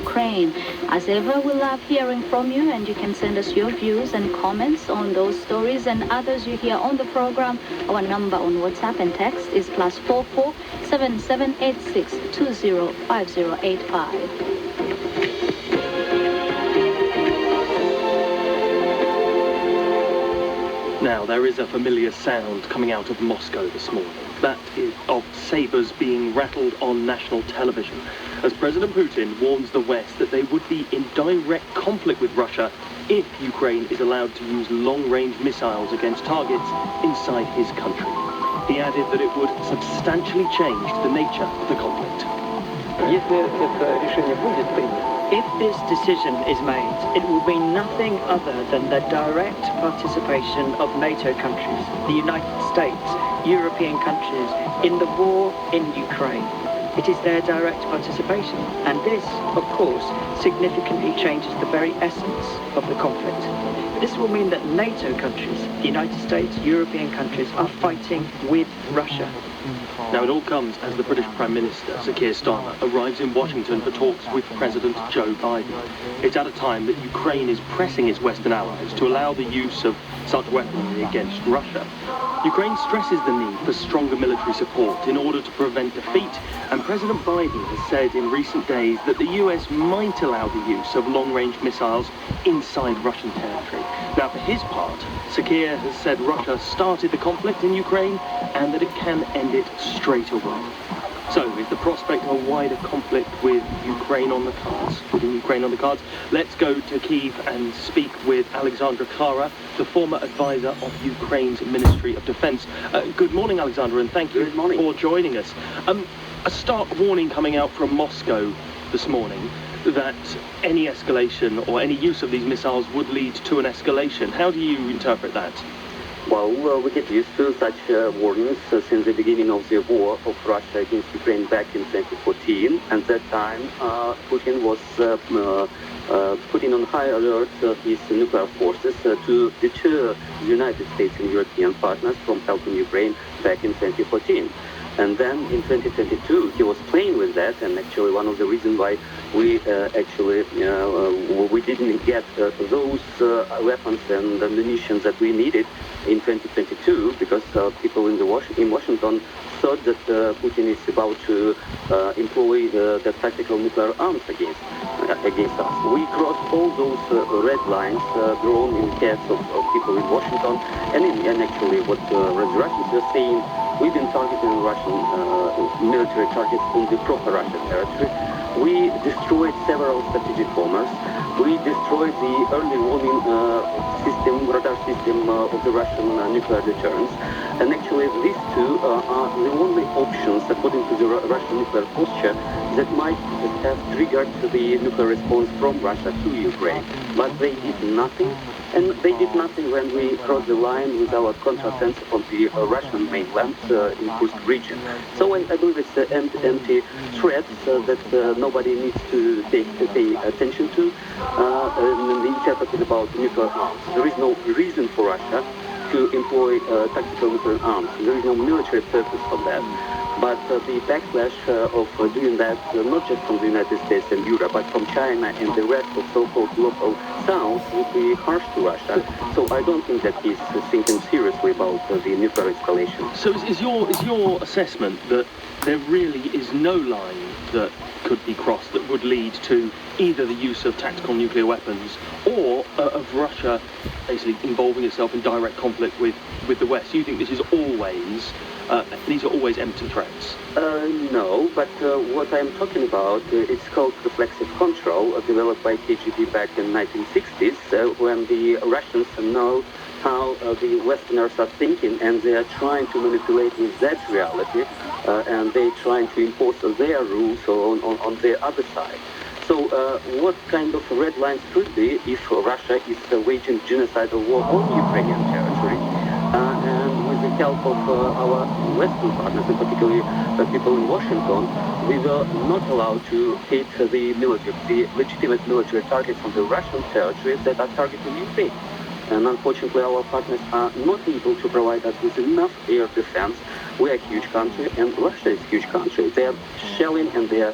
Ukraine. As ever, we love hearing from you, and you can send us your views and comments on those stories and others you hear on the program. Our number on WhatsApp and text is +44 7786 205085. Now, there is a familiar sound coming out of Moscow this morning. That is of sabers being rattled on national television, as President Putin warns the West that they would be in direct conflict with Russia if Ukraine is allowed to use long-range missiles against targets inside his country. He added that it would substantially change the nature of the conflict. If this decision is made, it will mean nothing other than the direct participation of NATO countries, the United States, European countries, in the war in Ukraine. It is their direct participation, and this, of course, significantly changes the very essence of the conflict. This will mean that NATO countries, the United States, European countries, are fighting with Russia. Now, it all comes as the British Prime Minister, Sir Keir Starmer, arrives in Washington for talks with President Joe Biden. It's at a time that Ukraine is pressing its Western allies to allow the use of such weaponry against Russia. Ukraine stresses the need for stronger military support in order to prevent defeat, and President Biden has said in recent days that the US might allow the use of long-range missiles inside Russian territory. Now, for his part, Sir Keir has said Russia started the conflict in Ukraine and that it can end it straight away. So, is the prospect of a wider conflict with Ukraine on the cards? Let's go to Kyiv and speak with Alexandra Klara, the former advisor of Ukraine's Ministry of Defense. Good morning, Alexandra, and thank you for joining us. A stark warning coming out from Moscow this morning that any escalation or any use of these missiles would lead to an escalation. How do you interpret that? Well, we get used to such warnings since the beginning of the war of Russia against Ukraine back in 2014. At that time, Putin was putting on high alert his nuclear forces to deter the United States and European partners from helping Ukraine back in 2014. And then in 2022, he was playing with that, and actually one of the reasons why we didn't get those weapons and munitions that we needed in 2022, because people in Washington thought that Putin is about to employ the tactical nuclear arms against us. We crossed all those red lines drawn in heads of people in Washington, and actually what the Russians were saying. We've been targeting Russian military targets on the proper Russian territory. We destroyed several strategic bombers. We destroyed the early warning radar system of the Russian nuclear deterrence. And actually, these two are the only options, according to the Russian nuclear posture, that might have triggered the nuclear response from Russia to Ukraine. But they did nothing. And they did nothing when we crossed the line with our counteroffensive on the Russian mainland in Kursk region. So I believe it's empty threats that nobody needs to pay attention to. And interpreted about nuclear arms. There is no reason for Russia to employ tactical nuclear arms. There is no military purpose for that. But the backlash of doing that, not just from the United States and Europe, but from China and the rest of so-called global south, would be harsh to Russia. So I don't think that he's thinking seriously about the nuclear escalation. So is your assessment that there really is no line that could be crossed that would lead to either the use of tactical nuclear weapons or of Russia basically involving itself in direct conflict with the West? You think this is these are always empty threats? No, but what I'm talking about, it's called reflexive control, developed by KGB back in 1960s, when the Russians know how the Westerners are thinking, and they are trying to manipulate with that reality, and they're trying to impose their rules on the other side. So what kind of red lines could be if Russia is waging genocidal war on Ukrainian territory? And with the help of our Western partners, and particularly people in Washington, we were not allowed to hit the legitimate military targets on the Russian territory that are targeting Ukraine. And unfortunately, our partners are not able to provide us with enough air defense. We are a huge country, and Russia is a huge country. They are shelling and they are